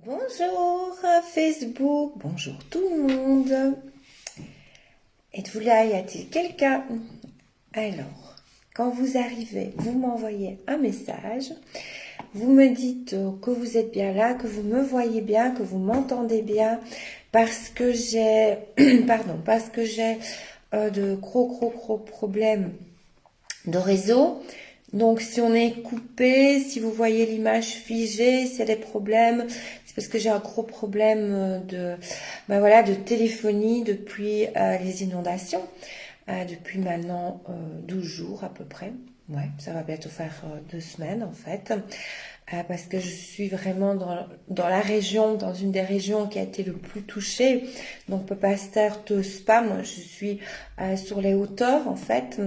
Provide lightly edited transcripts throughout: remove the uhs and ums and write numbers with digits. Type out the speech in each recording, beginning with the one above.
Bonjour Facebook, bonjour tout le monde. Êtes-vous là? Y a-t-il quelqu'un? Alors, quand vous arrivez, vous m'envoyez un message. Vous me dites que vous êtes bien là, que vous me voyez bien, que vous m'entendez bien, parce que j'ai, de gros problèmes de réseau. Donc, si on est coupé, si vous voyez l'image figée, s'il y a des problèmes, c'est parce que j'ai un gros problème de téléphonie depuis les inondations, depuis maintenant 12 jours à peu près. Ouais, ça va bientôt faire 2 semaines en fait. Parce que je suis vraiment dans la région, dans une des régions qui a été le plus touchée. Donc, Pepasteur, Spa, moi je suis sur les hauteurs en fait.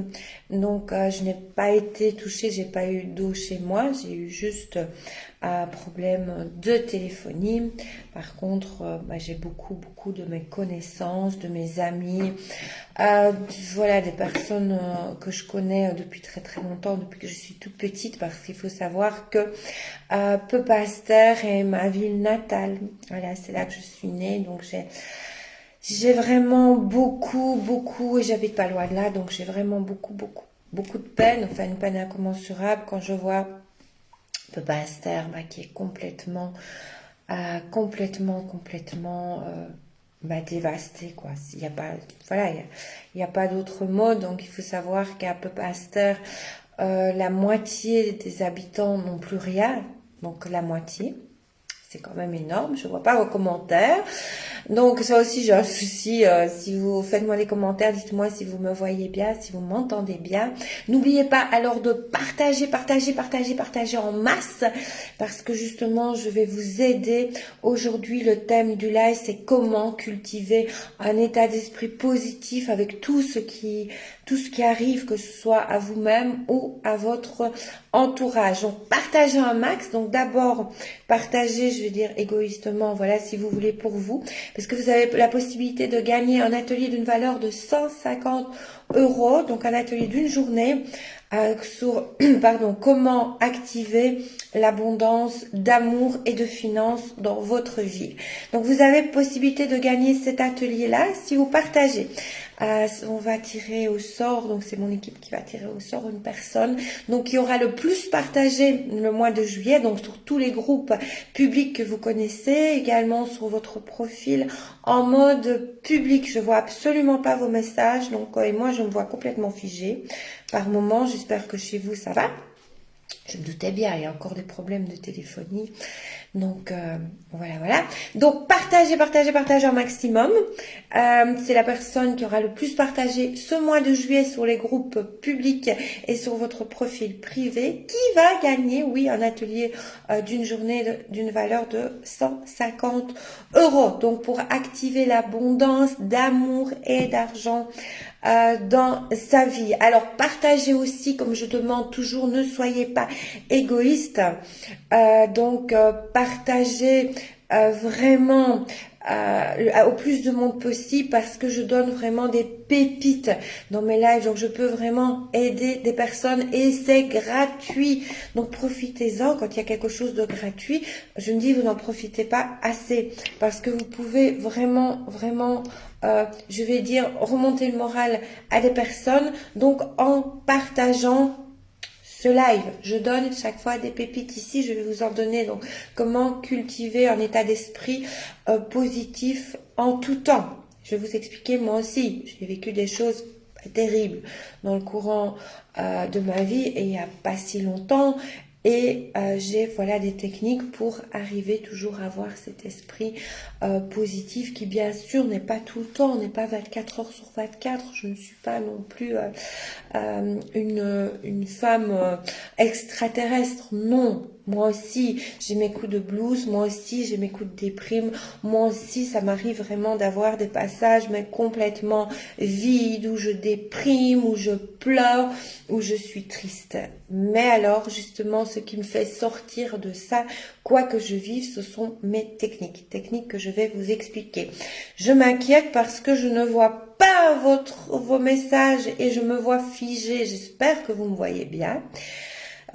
Donc, je n'ai pas été touchée, j'ai pas eu d'eau chez moi, j'ai eu juste un problème de téléphonie. Par contre, j'ai beaucoup de mes connaissances, de mes amis, voilà, des personnes que je connais depuis très longtemps, depuis que je suis toute petite, parce qu'il faut savoir que Pepasteur est ma ville natale. Voilà, c'est là que je suis née, donc j'ai vraiment beaucoup, et j'habite pas loin de là, donc j'ai vraiment beaucoup de peine, enfin une peine incommensurable quand je vois Pepasteur qui est complètement dévasté quoi. Il y a pas, voilà, il y a pas d'autre mot. Donc il faut savoir qu'à Pepasteur, la moitié des habitants n'ont plus rien, donc la moitié. C'est quand même énorme, je vois pas vos commentaires. Donc ça aussi j'ai un souci, si vous faites-moi des commentaires, dites-moi si vous me voyez bien, si vous m'entendez bien. N'oubliez pas alors de partager en masse, parce que justement je vais vous aider. Aujourd'hui le thème du live c'est comment cultiver un état d'esprit positif avec tout ce qui arrive, que ce soit à vous-même ou à votre entourage. Donc partagez un max. Donc d'abord partagez, je vais dire égoïstement, voilà, si vous voulez pour vous, parce que vous avez la possibilité de gagner un atelier d'une valeur de 150 €, donc un atelier d'une journée sur comment activer l'abondance d'amour et de finances dans votre vie. Donc vous avez possibilité de gagner cet atelier-là si vous partagez. On va tirer au sort, donc c'est mon équipe qui va tirer au sort une personne, donc qui aura le plus partagé le mois de juillet, donc sur tous les groupes publics que vous connaissez, également sur votre profil en mode public. Je vois absolument pas vos messages, donc et moi je me vois complètement figée par moment. J'espère que chez vous ça va. Je me doutais bien, il y a encore des problèmes de téléphonie. Donc voilà. Donc partagez un maximum. C'est la personne qui aura le plus partagé ce mois de juillet sur les groupes publics et sur votre profil privé qui va gagner, oui, un atelier d'une journée d'une valeur de 150 €. Donc pour activer l'abondance d'amour et d'argent dans sa vie. Alors partagez aussi, comme je demande toujours, ne soyez pas égoïste. Partagez vraiment au plus de monde possible, parce que je donne vraiment des pépites dans mes lives, donc je peux vraiment aider des personnes et c'est gratuit. Donc profitez-en quand il y a quelque chose de gratuit. Je me dis, vous n'en profitez pas assez, parce que vous pouvez vraiment je vais dire remonter le moral à des personnes, donc en partageant ce live. Je donne chaque fois des pépites ici, je vais vous en donner. Donc comment cultiver un état d'esprit positif en tout temps. Je vais vous expliquer, moi aussi j'ai vécu des choses terribles dans le courant de ma vie, et il n'y a pas si longtemps. Et j'ai des techniques pour arriver toujours à avoir cet esprit positif, qui bien sûr n'est pas tout le temps, on n'est pas 24 heures sur 24. Je ne suis pas non plus une femme extraterrestre, non. Moi aussi, j'ai mes coups de blues, moi aussi, j'ai mes coups de déprime, moi aussi, ça m'arrive vraiment d'avoir des passages mais complètement vides, où je déprime, où je pleure, où je suis triste. Mais alors, justement, ce qui me fait sortir de ça, quoi que je vive, ce sont mes techniques que je vais vous expliquer. Je m'inquiète parce que je ne vois pas vos messages et je me vois figée. J'espère que vous me voyez bien.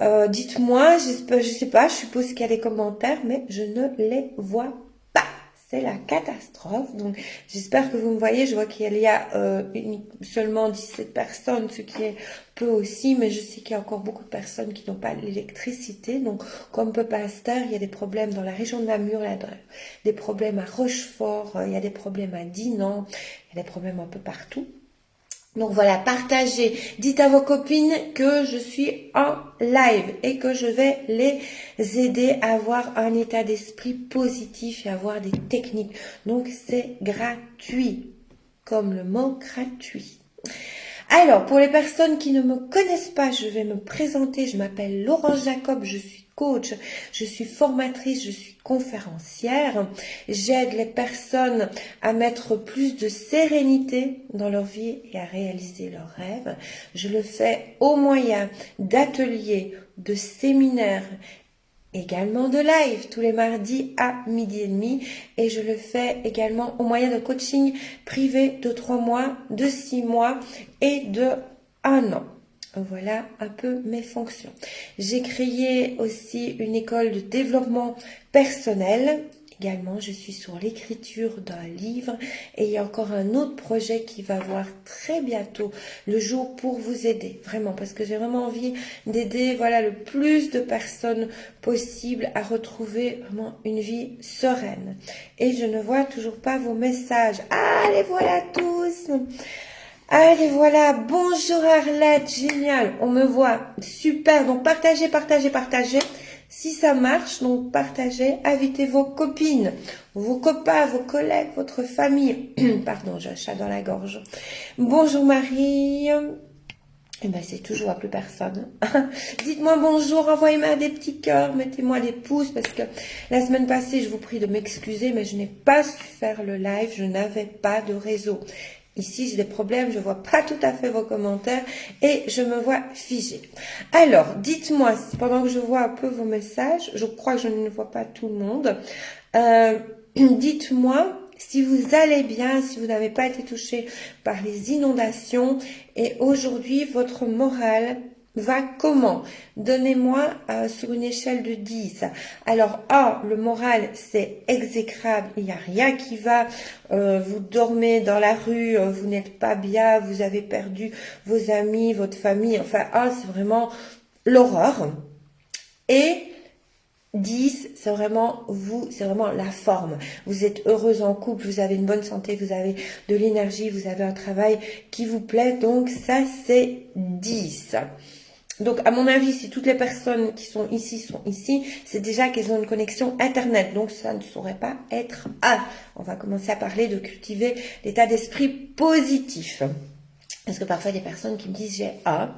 Dites-moi, je sais pas, je suppose qu'il y a des commentaires, mais je ne les vois pas. C'est la catastrophe. Donc, j'espère que vous me voyez. Je vois qu'il y a seulement 17 personnes, ce qui est peu aussi, mais je sais qu'il y a encore beaucoup de personnes qui n'ont pas l'électricité. Donc, comme Peuple Astor, il y a des problèmes dans la région de Namur, des problèmes à Rochefort, il y a des problèmes à Dinan, il y a des problèmes un peu partout. Donc voilà, partagez, dites à vos copines que je suis en live et que je vais les aider à avoir un état d'esprit positif et avoir des techniques. Donc c'est gratuit, comme le mot gratuit. Alors, pour les personnes qui ne me connaissent pas, je vais me présenter. Je m'appelle Laurence Jacob, je suis coach, je suis formatrice, je suis conférencière. J'aide les personnes à mettre plus de sérénité dans leur vie et à réaliser leurs rêves. Je le fais au moyen d'ateliers, de séminaires, également de live tous les mardis à 12h30 et je le fais également au moyen de coaching privé de 3 mois, de 6 mois et de 1 an. Voilà un peu mes fonctions. J'ai créé aussi une école de développement personnel. Également, je suis sur l'écriture d'un livre et il y a encore un autre projet qui va voir très bientôt le jour pour vous aider, vraiment, parce que j'ai vraiment envie d'aider, voilà, le plus de personnes possible à retrouver vraiment une vie sereine. Et je ne vois toujours pas vos messages. Ah, les voilà tous! Allez, voilà, bonjour Arlette, génial, on me voit, super, donc partagez, partagez, partagez. Si ça marche, donc partagez, invitez vos copines, vos copains, vos collègues, votre famille. Pardon, j'ai un chat dans la gorge. Bonjour Marie. Eh ben, c'est toujours à plus personne. Dites-moi bonjour, envoyez-moi des petits cœurs, mettez-moi des pouces, parce que la semaine passée, je vous prie de m'excuser, mais je n'ai pas su faire le live, je n'avais pas de réseau. Ici, j'ai des problèmes, je vois pas tout à fait vos commentaires et je me vois figée. Alors, dites-moi, pendant que je vois un peu vos messages, je crois que je ne vois pas tout le monde, dites-moi si vous allez bien, si vous n'avez pas été touché par les inondations et aujourd'hui, votre morale va comment? Donnez-moi sur une échelle de 10. Alors, le moral, c'est exécrable, il n'y a rien qui va, vous dormez dans la rue, vous n'êtes pas bien, vous avez perdu vos amis, votre famille, enfin, c'est vraiment l'horreur. Et 10, c'est vraiment vous, c'est vraiment la forme. Vous êtes heureuse en couple, vous avez une bonne santé, vous avez de l'énergie, vous avez un travail qui vous plaît, donc ça, c'est 10. Donc, à mon avis, si toutes les personnes qui sont ici, c'est déjà qu'elles ont une connexion Internet. Donc, ça ne saurait pas être A. On va commencer à parler de cultiver l'état d'esprit positif. Parce que parfois, il y a des personnes qui me disent j'ai A,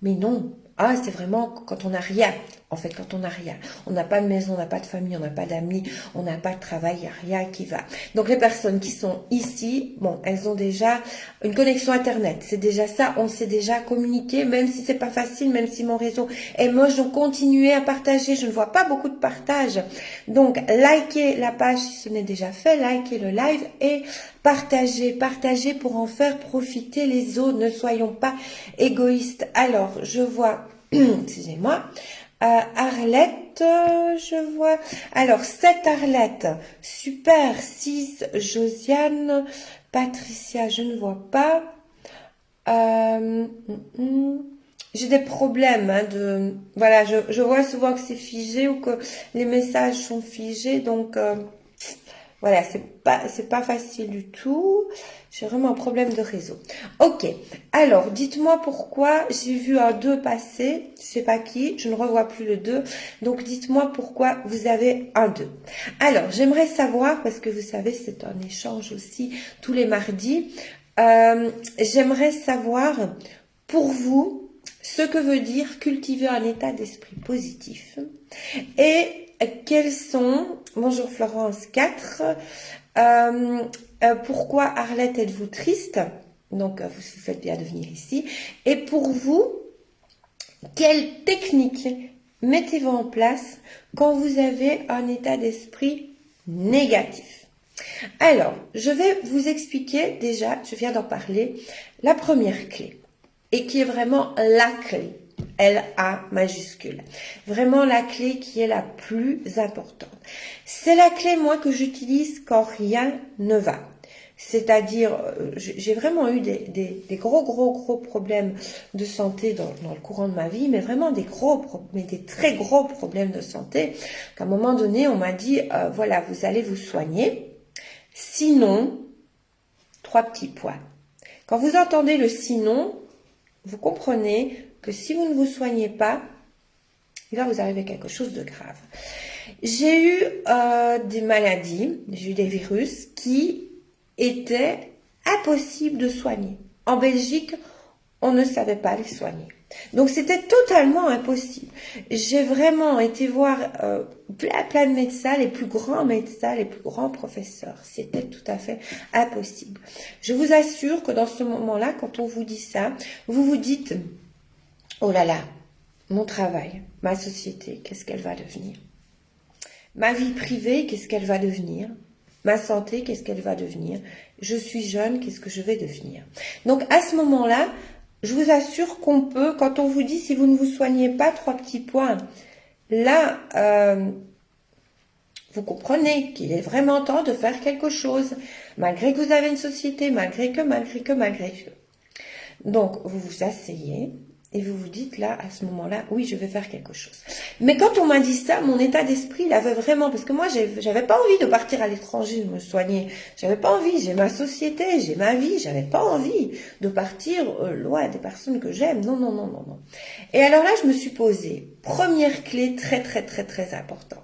mais non. A, c'est vraiment quand on n'a rien. En fait, quand on n'a rien. On n'a pas de maison, on n'a pas de famille, on n'a pas d'amis, on n'a pas de travail, il n'y a rien qui va. Donc, les personnes qui sont ici, bon, elles ont déjà une connexion Internet. C'est déjà ça, on sait déjà communiquer, même si c'est pas facile, même si mon réseau est moche. Donc, continuez à partager. Je ne vois pas beaucoup de partage. Donc, likez la page si ce n'est déjà fait, likez le live et partagez pour en faire profiter les autres. Ne soyons pas égoïstes. Alors, je vois, excusez-moi, Arlette, je vois. Alors, 7 Arlette, super. 6 Josiane, Patricia, je ne vois pas. J'ai des problèmes voilà, je vois souvent que c'est figé ou que les messages sont figés, donc voilà, c'est pas facile du tout. J'ai vraiment un problème de réseau. Ok, alors dites-moi pourquoi j'ai vu un 2 passer, je sais pas qui, je ne revois plus le 2. Donc dites-moi pourquoi vous avez un 2. Alors, j'aimerais savoir, parce que vous savez, c'est un échange aussi tous les mardis, j'aimerais savoir pour vous ce que veut dire cultiver un état d'esprit positif et quels sont, bonjour Florence 4, pourquoi Arlette êtes-vous triste? Donc vous faites bien de venir ici. Et pour vous, quelle technique mettez-vous en place quand vous avez un état d'esprit négatif? Alors, je vais vous expliquer déjà, je viens d'en parler, la première clé, et qui est vraiment la clé. L-A majuscule. Vraiment la clé qui est la plus importante. C'est la clé, moi, que j'utilise quand rien ne va. C'est-à-dire, j'ai vraiment eu des gros problèmes de santé dans le courant de ma vie, mais vraiment des très gros problèmes de santé, qu'à un moment donné, on m'a dit, voilà, vous allez vous soigner, sinon, 3 petits points. Quand vous entendez le sinon, vous comprenez que si vous ne vous soignez pas, il va vous arriver quelque chose de grave. J'ai eu des maladies, j'ai eu des virus qui étaient impossibles de soigner. En Belgique, on ne savait pas les soigner. Donc c'était totalement impossible. J'ai vraiment été voir plein de médecins, les plus grands médecins, les plus grands professeurs. C'était tout à fait impossible. Je vous assure que dans ce moment-là, quand on vous dit ça, vous vous dites, oh là là, mon travail, ma société, qu'est-ce qu'elle va devenir? Ma vie privée, qu'est-ce qu'elle va devenir? Ma santé, qu'est-ce qu'elle va devenir? Je suis jeune, qu'est-ce que je vais devenir? Donc à ce moment-là, je vous assure qu'on peut, quand on vous dit si vous ne vous soignez pas, 3 petits points, là, vous comprenez qu'il est vraiment temps de faire quelque chose, malgré que vous avez une société, malgré que. Donc, vous vous asseyez et vous vous dites là, à ce moment-là, oui, je vais faire quelque chose. Mais quand on m'a dit ça, mon état d'esprit, il avait vraiment, parce que moi, j'avais pas envie de partir à l'étranger, de me soigner. J'avais pas envie, j'ai ma société, j'ai ma vie, j'avais pas envie de partir loin des personnes que j'aime. Non. Et alors là, je me suis posée, première clé très importante.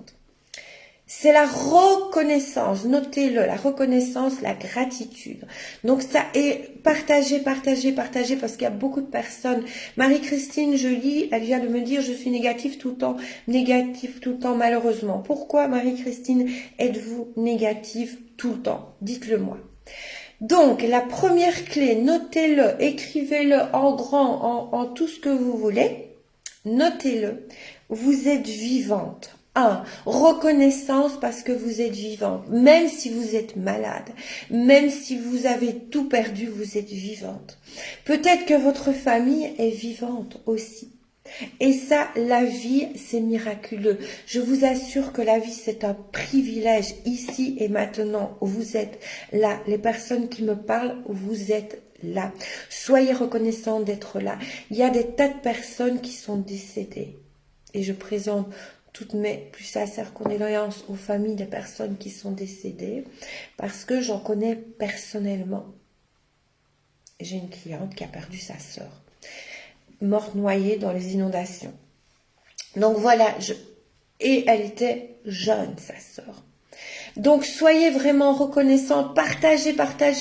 C'est la reconnaissance, notez-le, la reconnaissance, la gratitude. Donc ça est partagez, parce qu'il y a beaucoup de personnes. Marie-Christine, je lis, elle vient de me dire, je suis négative tout le temps, malheureusement. Pourquoi, Marie-Christine, êtes-vous négative tout le temps? Dites-le moi. Donc, la première clé, notez-le, écrivez-le en grand, en tout ce que vous voulez. Notez-le, vous êtes vivante. 1. Reconnaissance parce que vous êtes vivante. Même si vous êtes malade, même si vous avez tout perdu, vous êtes vivante. Peut-être que votre famille est vivante aussi. Et ça, la vie, c'est miraculeux. Je vous assure que la vie, c'est un privilège ici et maintenant. Vous êtes là. Les personnes qui me parlent, vous êtes là. Soyez reconnaissants d'être là. Il y a des tas de personnes qui sont décédées. Et je présente toutes mes plus sincères condoléances aux familles des personnes qui sont décédées, parce que j'en connais personnellement. J'ai une cliente qui a perdu sa sœur, morte noyée dans les inondations. Donc voilà, et elle était jeune, sa sœur. Donc soyez vraiment reconnaissants, partagez,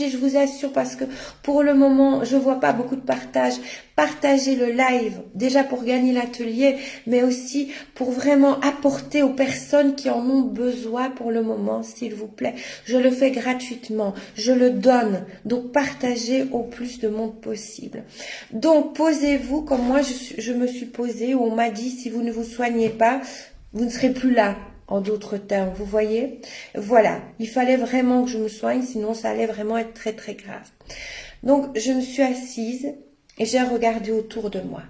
je vous assure, parce que pour le moment, je vois pas beaucoup de partage. Partagez le live, déjà pour gagner l'atelier, mais aussi pour vraiment apporter aux personnes qui en ont besoin pour le moment, s'il vous plaît. Je le fais gratuitement, je le donne, donc partagez au plus de monde possible. Donc posez-vous comme moi je me suis posée, où on m'a dit, si vous ne vous soignez pas, vous ne serez plus là. En d'autres termes, vous voyez? Voilà, il fallait vraiment que je me soigne, sinon ça allait vraiment être très grave. Donc, je me suis assise et j'ai regardé autour de moi.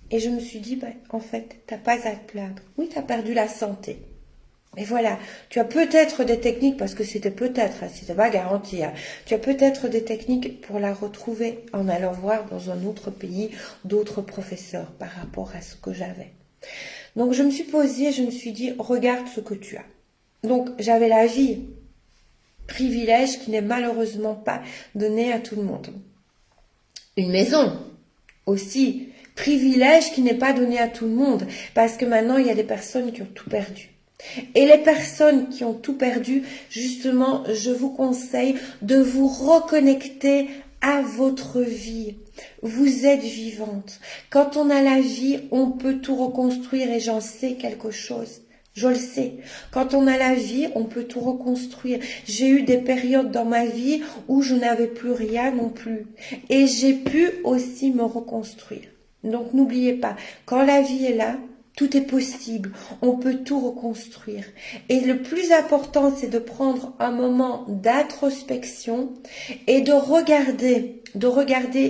Et je me suis dit, en fait, t'as pas à te plaindre. Oui, t'as perdu la santé. Mais voilà, tu as peut-être des techniques, parce que c'était peut-être, c'était pas garanti, tu as peut-être des techniques pour la retrouver en allant voir dans un autre pays d'autres professeurs par rapport à ce que j'avais. Donc, je me suis posée, je me suis dit, regarde ce que tu as. Donc, j'avais la vie, privilège qui n'est malheureusement pas donné à tout le monde. Une maison, aussi, privilège qui n'est pas donné à tout le monde, parce que maintenant, il y a des personnes qui ont tout perdu. Et les personnes qui ont tout perdu, justement, je vous conseille de vous reconnecter à votre vie. Vous êtes vivante. Quand on a la vie, on peut tout reconstruire et j'en sais quelque chose. Je le sais. Quand on a la vie, on peut tout reconstruire. J'ai eu des périodes dans ma vie où je n'avais plus rien non plus. Et j'ai pu aussi me reconstruire. Donc n'oubliez pas, quand la vie est là, Tout est possible, on peut tout reconstruire. Et le plus important, c'est de prendre un moment d'introspection et de regarder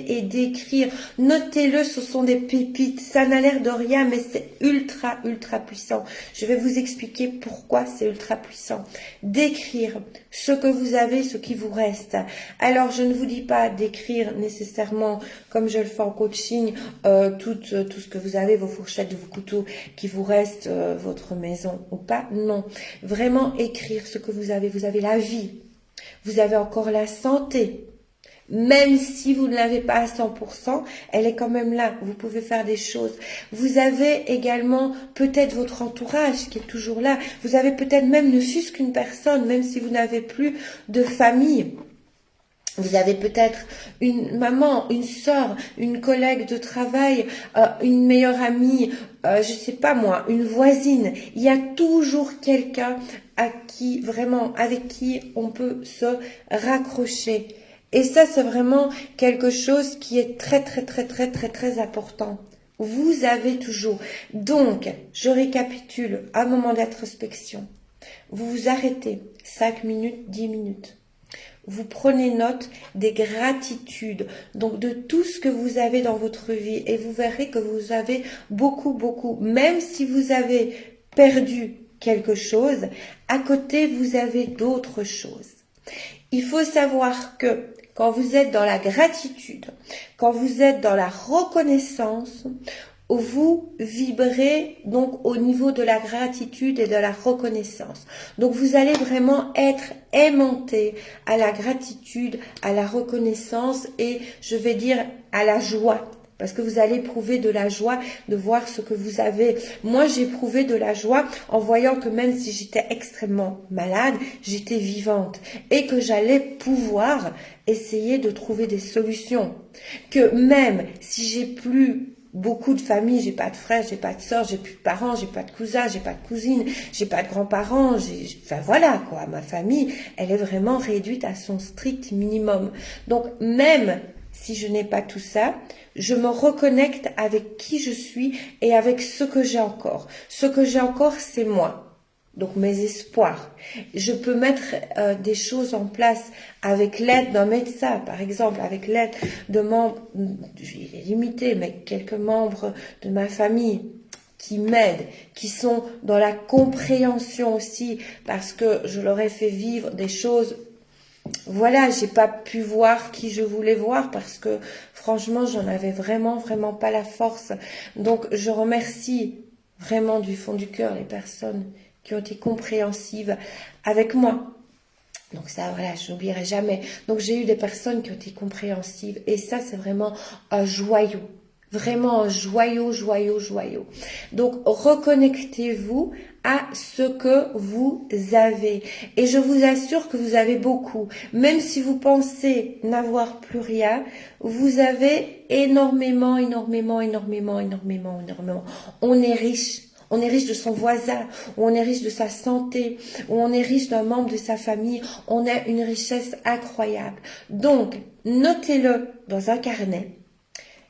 et d'écrire. Notez-le, ce sont des pépites. Ça n'a l'air de rien, mais c'est ultra, ultra puissant. Je vais vous expliquer pourquoi c'est ultra puissant. D'écrire ce que vous avez, ce qui vous reste. Alors, je ne vous dis pas d'écrire nécessairement, comme je le fais en coaching, tout ce que vous avez, vos fourchettes, vos couteaux, qui vous reste, votre maison ou pas. Non. Vraiment écrire ce que vous avez. Vous avez la vie. Vous avez encore la santé. Même si vous ne l'avez pas à 100%, elle est quand même là. Vous pouvez faire des choses. Vous avez également peut-être votre entourage qui est toujours là. Vous avez peut-être même ne fût-ce qu'une personne, même si vous n'avez plus de famille. Vous avez peut-être une maman, une sœur, une collègue de travail, une meilleure amie, je sais pas moi, une voisine. Il y a toujours quelqu'un avec qui on peut se raccrocher. Et ça, c'est vraiment quelque chose qui est très, très, très, très, très, très important. Vous avez toujours. Donc, je récapitule, un moment d'introspection. Vous vous arrêtez 5 minutes, 10 minutes. Vous prenez note des gratitudes, donc de tout ce que vous avez dans votre vie. Et vous verrez que vous avez beaucoup, beaucoup. Même si vous avez perdu quelque chose, à côté, vous avez d'autres choses. Il faut savoir que quand vous êtes dans la gratitude, quand vous êtes dans la reconnaissance, vous vibrez donc au niveau de la gratitude et de la reconnaissance. Donc vous allez vraiment être aimanté à la gratitude, à la reconnaissance et je vais dire à la joie. Parce que vous allez éprouver de la joie de voir ce que vous avez. Moi, j'ai éprouvé de la joie en voyant que même si j'étais extrêmement malade, j'étais vivante. Et que j'allais pouvoir essayer de trouver des solutions. Que même si j'ai plus beaucoup de famille, j'ai pas de frères, j'ai pas de sœurs, j'ai plus de parents, j'ai pas de cousins, j'ai pas de cousines, j'ai pas de grands-parents, enfin voilà quoi, ma famille, elle est vraiment réduite à son strict minimum. Donc même si je n'ai pas tout ça, je me reconnecte avec qui je suis et avec ce que j'ai encore. Ce que j'ai encore, c'est moi. Donc mes espoirs. Je peux mettre des choses en place avec l'aide d'un médecin, par exemple, avec l'aide de membres, je vais limiter, mais quelques membres de ma famille qui m'aident, qui sont dans la compréhension aussi, parce que je leur ai fait vivre des choses. Voilà, j'ai pas pu voir qui je voulais voir parce que franchement, j'en avais vraiment, vraiment pas la force. Donc, je remercie vraiment du fond du cœur les personnes qui ont été compréhensives avec moi. Donc ça, voilà, je n'oublierai jamais. Donc, j'ai eu des personnes qui ont été compréhensives et ça, c'est vraiment un joyau. Vraiment un joyau, joyau, joyau. Donc, reconnectez-vous à ce que vous avez. Et je vous assure que vous avez beaucoup. Même si vous pensez n'avoir plus rien, vous avez énormément, énormément, énormément, énormément, énormément. On est riche. On est riche de son voisin, ou on est riche de sa santé, ou on est riche d'un membre de sa famille. On a une richesse incroyable. Donc, notez-le dans un carnet.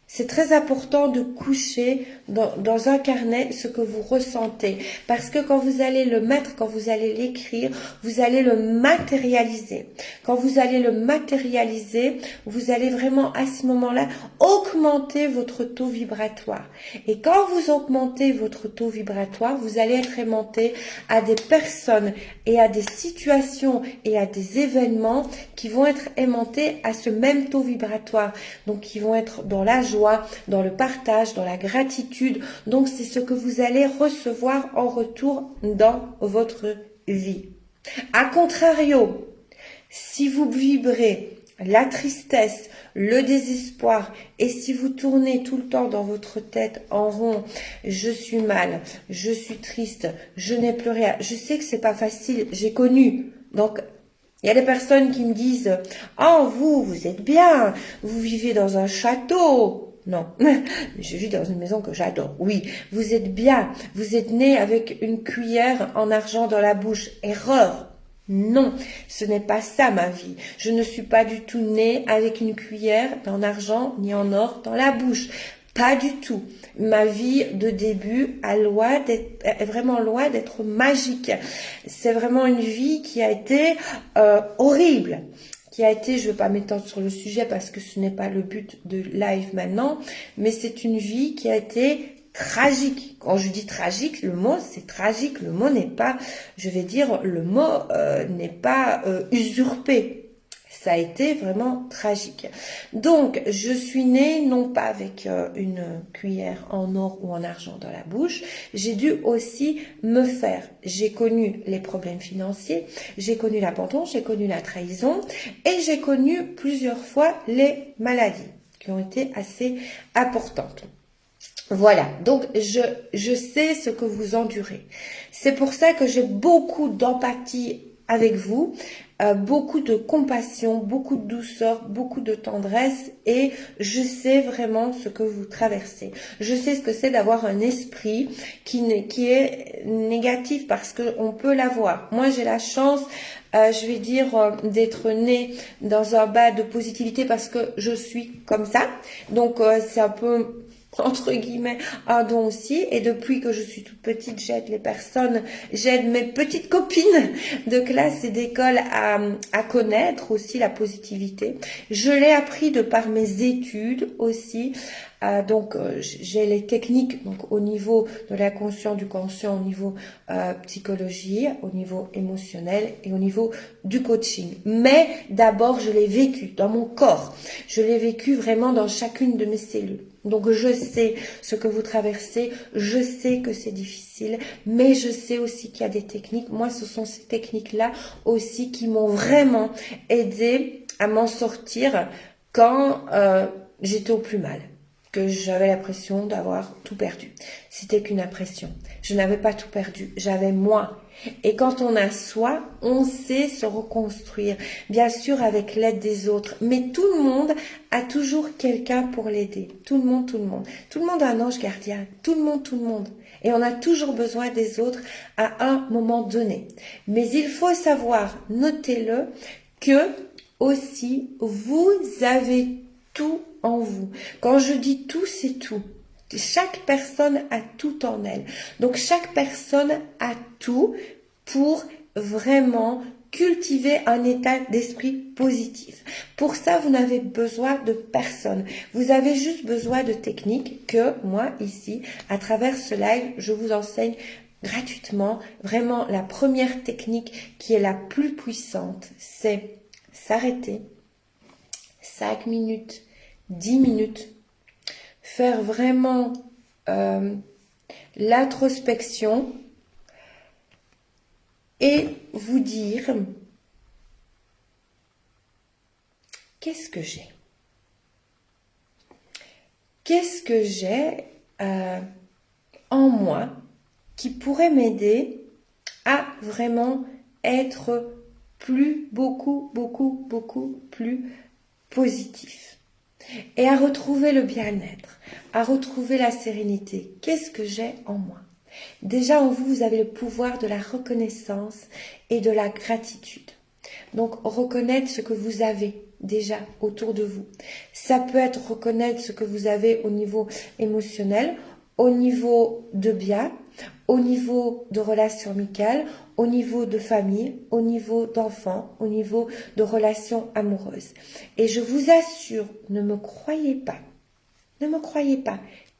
C'est très important de coucher dans un carnet ce que vous ressentez. Parce que quand vous allez le mettre, quand vous allez l'écrire, vous allez le matérialiser. Quand vous allez le matérialiser, vous allez vraiment à ce moment-là augmenter votre taux vibratoire. Et quand vous augmentez votre taux vibratoire, vous allez être aimanté à des personnes et à des situations et à des événements qui vont être aimantés à ce même taux vibratoire. Donc qui vont être dans la joie, dans le partage, dans la gratitude. Donc, c'est ce que vous allez recevoir en retour dans votre vie. A contrario, si vous vibrez la tristesse, le désespoir et si vous tournez tout le temps dans votre tête en rond, je suis mal, je suis triste, je n'ai plus rien. Je sais que c'est pas facile, j'ai connu. Donc, il y a des personnes qui me disent « Oh, vous êtes bien, vous vivez dans un château ». Non, je vis dans une maison que j'adore. Oui, vous êtes bien, vous êtes né avec une cuillère en argent dans la bouche. Erreur. Non, ce n'est pas ça ma vie. Je ne suis pas du tout née avec une cuillère en argent ni en or dans la bouche. Pas du tout. Ma vie de début est vraiment loin d'être magique. C'est vraiment une vie qui a été horrible. Qui a été, je ne vais pas m'étendre sur le sujet parce que ce n'est pas le but de live maintenant, mais c'est une vie qui a été tragique. Quand je dis tragique, le mot c'est tragique. Le mot n'est pas, je vais dire, le mot n'est pas usurpé. Ça a été vraiment tragique. Donc, je suis née non pas avec une cuillère en or ou en argent dans la bouche. J'ai dû aussi me faire. J'ai connu les problèmes financiers, j'ai connu l'abandon, j'ai connu la trahison et j'ai connu plusieurs fois les maladies qui ont été assez importantes. Voilà, donc je sais ce que vous endurez. C'est pour ça que j'ai beaucoup d'empathie avec vous, beaucoup de compassion, beaucoup de douceur, beaucoup de tendresse et je sais vraiment ce que vous traversez. Je sais ce que c'est d'avoir un esprit qui est négatif parce qu'on peut l'avoir. Moi, j'ai la chance, je vais dire, d'être née dans un bas de positivité parce que je suis comme ça. Donc, c'est un peu entre guillemets un don aussi et depuis que je suis toute petite j'aide les personnes, j'aide mes petites copines de classe et d'école à connaître aussi la positivité. Je l'ai appris de par mes études aussi. Donc j'ai les techniques donc au niveau de l'inconscient, du conscient, au niveau psychologie, au niveau émotionnel et au niveau du coaching. Mais d'abord je l'ai vécu dans mon corps, je l'ai vécu vraiment dans chacune de mes cellules. Donc je sais ce que vous traversez, je sais que c'est difficile, mais je sais aussi qu'il y a des techniques. Moi, ce sont ces techniques-là aussi qui m'ont vraiment aidé à m'en sortir quand j'étais au plus mal, que j'avais l'impression d'avoir tout perdu. C'était qu'une impression. Je n'avais pas tout perdu, j'avais moi. Et quand on a soi, on sait se reconstruire, bien sûr avec l'aide des autres, mais tout le monde a toujours quelqu'un pour l'aider. Tout le monde, tout le monde. Tout le monde a un ange gardien, tout le monde, tout le monde. Et on a toujours besoin des autres à un moment donné. Mais il faut savoir, notez-le, que aussi vous avez tout en vous. Quand je dis tout, c'est tout. Chaque personne a tout en elle. Donc chaque personne a tout pour vraiment cultiver un état d'esprit positif. Pour ça, vous n'avez besoin de personne. Vous avez juste besoin de techniques que moi, ici, à travers ce live, je vous enseigne gratuitement. Vraiment, la première technique qui est la plus puissante, c'est s'arrêter 5 minutes, 10 minutes, faire vraiment l'introspection et vous dire qu'est-ce que j'ai? Qu'est-ce que j'ai en moi qui pourrait m'aider à vraiment être beaucoup plus positif et à retrouver le bien-être, à retrouver la sérénité. Qu'est-ce que j'ai en moi? Déjà en vous, vous avez le pouvoir de la reconnaissance et de la gratitude. Donc reconnaître ce que vous avez déjà autour de vous. Ça peut être reconnaître ce que vous avez au niveau émotionnel, au niveau de bien, au niveau de relations amicales, au niveau de famille, au niveau d'enfants, au niveau de relations amoureuses. Et je vous assure, ne me croyez pas,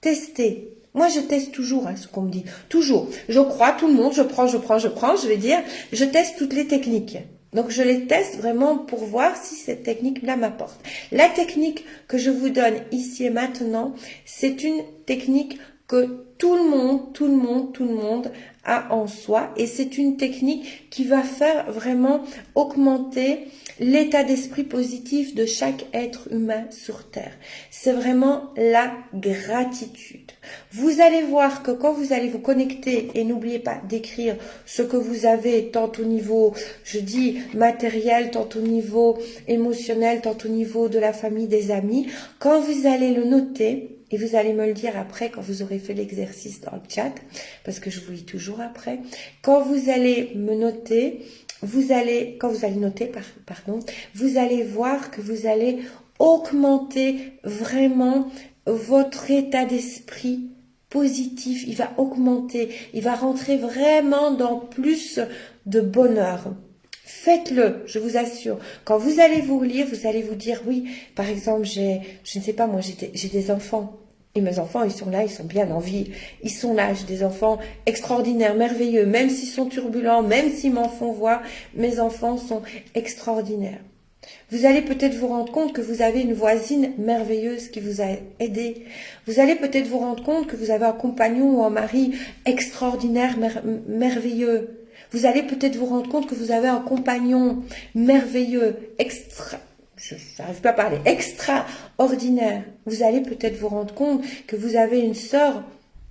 testez. Moi, je teste toujours ce qu'on me dit, toujours. Je crois tout le monde, je prends, je vais dire, je teste toutes les techniques. Donc, je les teste vraiment pour voir si cette technique-là m'apporte. La technique que je vous donne ici et maintenant, c'est une technique que tout le monde a en soi et c'est une technique qui va faire vraiment augmenter l'état d'esprit positif de chaque être humain sur Terre. C'est vraiment la gratitude. Vous allez voir que quand vous allez vous connecter, et n'oubliez pas d'écrire ce que vous avez, tant au niveau, je dis, matériel, tant au niveau émotionnel, tant au niveau de la famille, des amis, quand vous allez le noter, et vous allez me le dire après quand vous aurez fait l'exercice dans le chat, parce que je vous lis toujours après. Quand vous allez me noter, quand vous allez noter, vous allez voir que vous allez augmenter vraiment votre état d'esprit positif, il va augmenter, il va rentrer vraiment dans plus de bonheur. Faites-le, je vous assure. Quand vous allez vous relire, vous allez vous dire, oui, par exemple, je ne sais pas, moi, j'ai des enfants. Et mes enfants, ils sont là, ils sont bien en vie. Ils sont là, j'ai des enfants extraordinaires, merveilleux. Même s'ils sont turbulents, même s'ils m'en font voir, mes enfants sont extraordinaires. Vous allez peut-être vous rendre compte que vous avez une voisine merveilleuse qui vous a aidé. Vous allez peut-être vous rendre compte que vous avez un compagnon ou un mari extraordinaire, merveilleux. Vous allez peut-être vous rendre compte que vous avez un compagnon merveilleux, je n'arrive pas à parler, extraordinaire. Vous allez peut-être vous rendre compte que vous avez une sœur.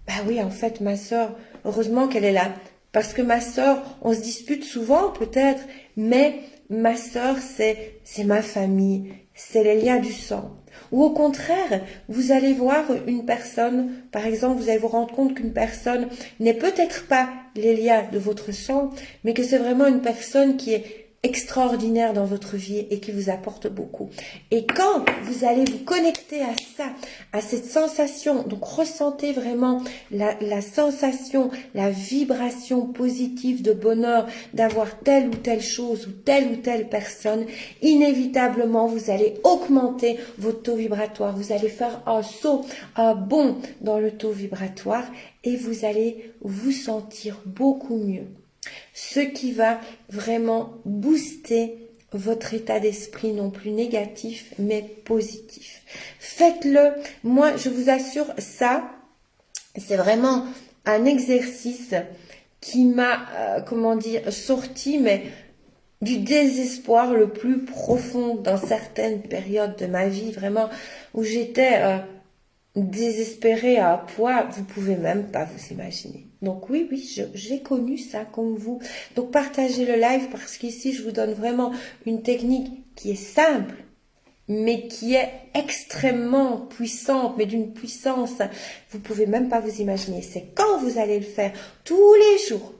Bah oui, en fait, ma sœur, heureusement qu'elle est là. Parce que ma sœur, on se dispute souvent peut-être, mais ma sœur, c'est ma famille, c'est les liens du sang. Ou au contraire, vous allez voir une personne, par exemple, vous allez vous rendre compte qu'une personne n'est peut-être pas les liens de votre sang, mais que c'est vraiment une personne qui est extraordinaire dans votre vie et qui vous apporte beaucoup. Et quand vous allez vous connecter à ça, à cette sensation, donc ressentez vraiment la sensation, la vibration positive de bonheur d'avoir telle ou telle chose ou telle personne, inévitablement vous allez augmenter votre taux vibratoire, vous allez faire un saut, un bond dans le taux vibratoire et vous allez vous sentir beaucoup mieux. Ce qui va vraiment booster votre état d'esprit, non plus négatif, mais positif. Faites-le. Moi, je vous assure, ça, c'est vraiment un exercice qui m'a, sorti, mais du désespoir le plus profond dans certaines périodes de ma vie, vraiment, où j'étais désespérée à un point, vous pouvez même pas vous imaginer. Donc oui, j'ai connu ça comme vous. Donc partagez le live parce qu'ici, je vous donne vraiment une technique qui est simple, mais qui est extrêmement puissante, mais d'une puissance, vous pouvez même pas vous imaginer. C'est quand vous allez le faire tous les jours,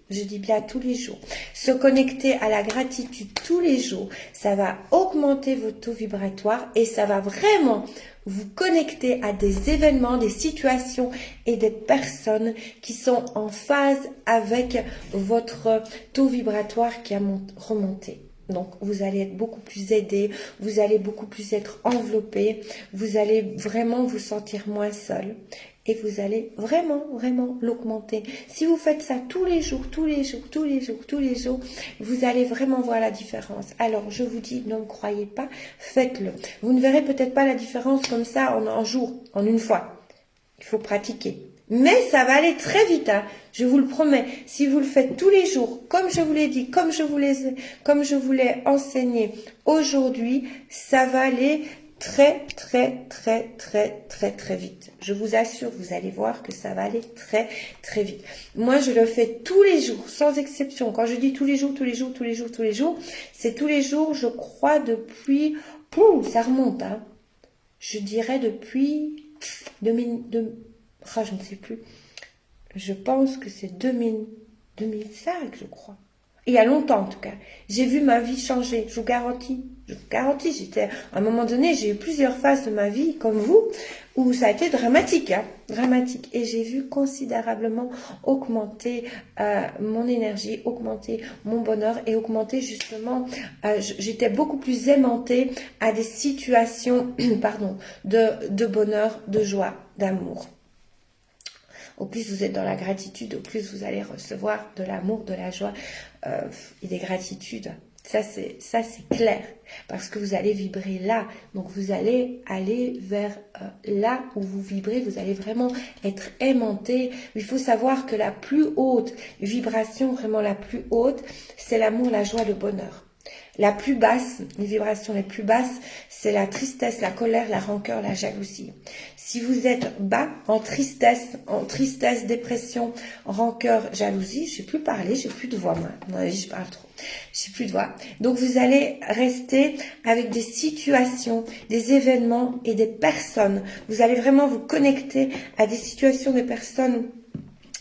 je dis bien tous les jours, se connecter à la gratitude tous les jours, ça va augmenter votre taux vibratoire et ça va vraiment vous connecter à des événements, des situations et des personnes qui sont en phase avec votre taux vibratoire qui a remonté. Donc, vous allez être beaucoup plus aidé, vous allez beaucoup plus être enveloppé, vous allez vraiment vous sentir moins seul et vous allez vraiment l'augmenter. Si vous faites ça tous les jours, vous allez vraiment voir la différence. Alors, je vous dis, ne me croyez pas, faites-le. Vous ne verrez peut-être pas la différence comme ça en un jour, en une fois. Il faut pratiquer. Mais ça va aller très vite, hein. Je vous le promets. Si vous le faites tous les jours, comme je vous l'ai dit, comme je vous l'ai enseigné aujourd'hui, ça va aller très vite. Je vous assure, vous allez voir que ça va aller très vite. Moi, je le fais tous les jours, sans exception. Quand je dis tous les jours, c'est tous les jours, je crois, depuis... ça remonte, hein. Je dirais depuis 2002. Je ne sais plus. Je pense que c'est 2005, je crois. Il y a longtemps, en tout cas. J'ai vu ma vie changer. Je vous garantis. À un moment donné, j'ai eu plusieurs phases de ma vie, comme vous, où ça a été dramatique, hein, dramatique. Et j'ai vu considérablement augmenter mon énergie, augmenter mon bonheur et augmenter justement, j'étais beaucoup plus aimantée à des situations, de bonheur, de joie, d'amour. Au plus vous êtes dans la gratitude, au plus vous allez recevoir de l'amour, de la joie et des gratitudes. Ça c'est clair, parce que vous allez vibrer là. Donc vous allez aller vers là où vous vibrez, vous allez vraiment être aimanté. Il faut savoir que la plus haute vibration, vraiment la plus haute, c'est l'amour, la joie, le bonheur. La plus basse, les vibrations les plus basses, c'est la tristesse, la colère, la rancœur, la jalousie. Si vous êtes bas, en tristesse, dépression, rancœur, jalousie, je sais plus parler, j'ai plus de voix, moi. Non, je parle trop. J'ai plus de voix. Donc, vous allez rester avec des situations, des événements et des personnes. Vous allez vraiment vous connecter à des situations, des personnes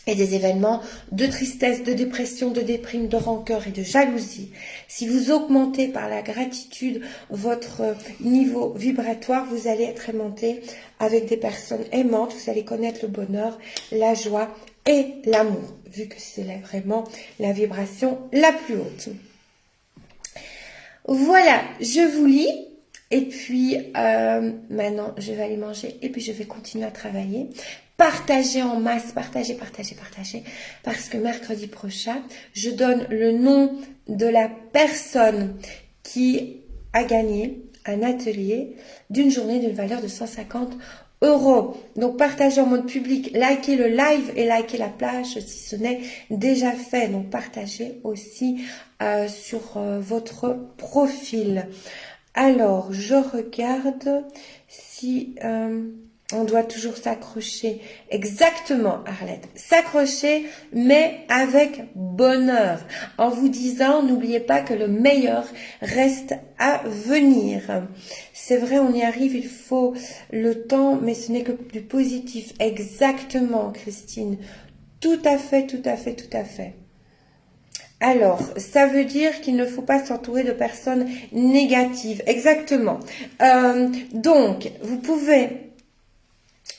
et des événements de tristesse, de dépression, de déprime, de rancœur et de jalousie. Si vous augmentez par la gratitude votre niveau vibratoire, vous allez être aimanté avec des personnes aimantes, vous allez connaître le bonheur, la joie et l'amour, vu que c'est vraiment la vibration la plus haute. Voilà, je vous lis. Et puis, maintenant, je vais aller manger et puis je vais continuer à travailler. Partagez en masse, partagez, partagez, partagez. Parce que mercredi prochain, je donne le nom de la personne qui a gagné un atelier d'une journée d'une valeur de 150 €. Donc, partagez en mode public, likez le live et likez la page si ce n'est déjà fait. Donc, partagez aussi sur votre profil. Alors, je regarde si on doit toujours s'accrocher. Exactement, Arlette. S'accrocher, mais avec bonheur. En vous disant, n'oubliez pas que le meilleur reste à venir. C'est vrai, on y arrive, il faut le temps, mais ce n'est que du positif. Exactement, Christine. Tout à fait, tout à fait, tout à fait. Alors, ça veut dire qu'il ne faut pas s'entourer de personnes négatives. Exactement. Donc, vous pouvez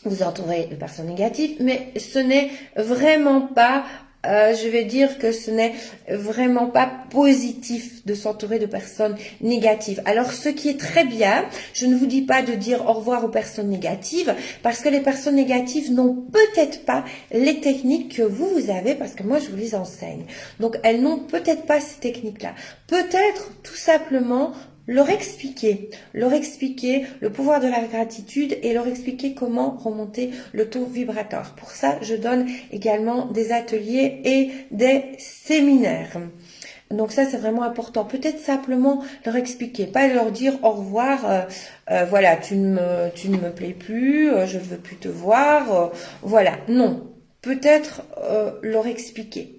vous entourer de personnes négatives, mais ce n'est vraiment pas, je vais dire que ce n'est vraiment pas positif de s'entourer de personnes négatives. Alors, ce qui est très bien, je ne vous dis pas de dire au revoir aux personnes négatives, parce que les personnes négatives n'ont peut-être pas les techniques que vous avez, parce que moi, je vous les enseigne. Donc, elles n'ont peut-être pas ces techniques-là. Peut-être, tout simplement, leur expliquer le pouvoir de la gratitude et leur expliquer comment remonter le taux vibratoire. Pour ça, je donne également des ateliers et des séminaires. Donc ça, c'est vraiment important. Peut-être simplement leur expliquer, pas leur dire au revoir, voilà, tu ne me plais plus, je ne veux plus te voir, voilà. Non, peut-être leur expliquer.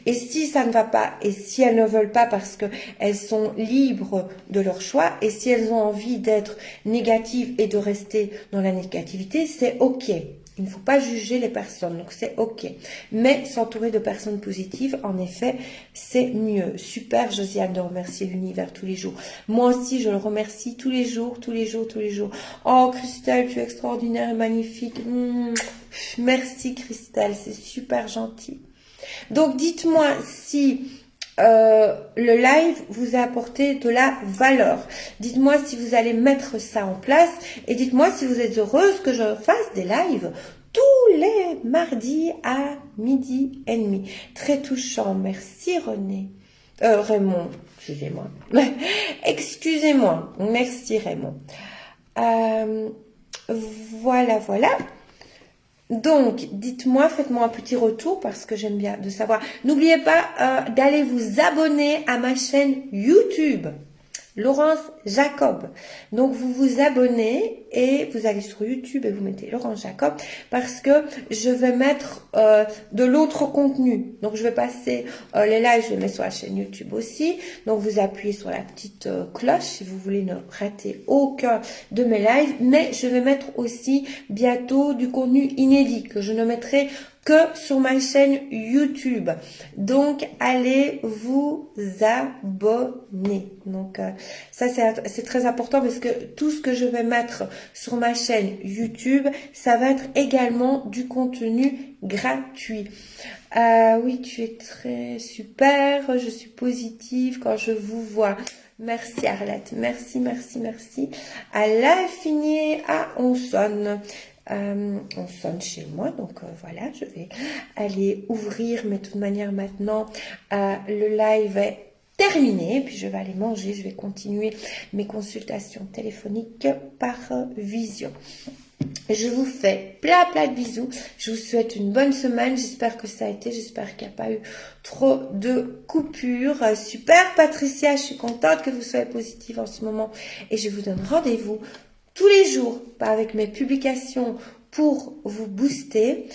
Et si ça ne va pas, et si elles ne veulent pas parce qu'elles sont libres de leur choix, et si elles ont envie d'être négatives et de rester dans la négativité, c'est ok. Il ne faut pas juger les personnes, donc c'est ok. Mais s'entourer de personnes positives, en effet, c'est mieux. Super, Josiane, de remercier l'univers tous les jours. Moi aussi, je le remercie tous les jours, tous les jours, tous les jours. Oh, Christelle, tu es extraordinaire et magnifique. Merci, Christelle, c'est super gentil. Donc, dites-moi si le live vous a apporté de la valeur. Dites-moi si vous allez mettre ça en place et dites-moi si vous êtes heureuse que je fasse des lives tous les mardis à 12h30. Très touchant. Merci René. Raymond, excusez-moi. Excusez-moi. Merci Raymond. Voilà, voilà. Donc, dites-moi, faites-moi un petit retour parce que j'aime bien de savoir. N'oubliez pas d'aller vous abonner à ma chaîne YouTube, Laurence Jacob. Donc, vous vous abonnez et vous allez sur YouTube et vous mettez Laurence Jacob parce que je vais mettre de l'autre contenu. Donc, je vais passer les lives, je les mets sur la chaîne YouTube aussi. Donc, vous appuyez sur la petite cloche si vous voulez ne rater aucun de mes lives. Mais je vais mettre aussi bientôt du contenu inédit que je ne mettrai que sur ma chaîne YouTube. Donc, allez vous abonner. Donc, ça, c'est très important parce que tout ce que je vais mettre sur ma chaîne YouTube, ça va être également du contenu gratuit. Oui, tu es très super. Je suis positive quand je vous vois. Merci Arlette. Merci, merci, merci. À l'infini, on sonne. On sonne chez moi, donc voilà, je vais aller ouvrir, mais de toute manière maintenant le live est terminé, puis je vais aller manger, je vais continuer mes consultations téléphoniques par visio. Je vous fais plein de bisous, je vous souhaite une bonne semaine, j'espère que ça a été, j'espère qu'il n'y a pas eu trop de coupures. Super Patricia, je suis contente que vous soyez positive en ce moment et je vous donne rendez-vous tous les jours avec mes publications pour vous booster.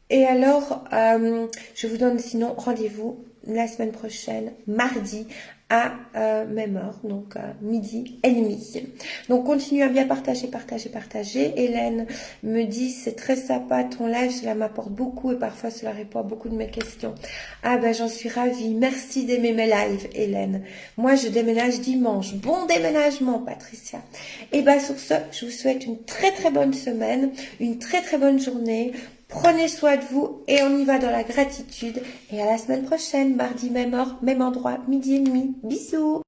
Et alors, je vous donne sinon rendez-vous la semaine prochaine, mardi, à même heure, donc à 12h30. Donc continuez à bien partager, partager, partager. Hélène me dit c'est très sympa ton live, cela m'apporte beaucoup et parfois cela répond à beaucoup de mes questions. Ah ben j'en suis ravie, merci d'aimer mes lives Hélène. Moi je déménage dimanche, bon déménagement Patricia. Et ben sur ce, je vous souhaite une très très bonne semaine, une très très bonne journée. Prenez soin de vous et on y va dans la gratitude. Et à la semaine prochaine, mardi même heure, même endroit, 12h30. Bisous.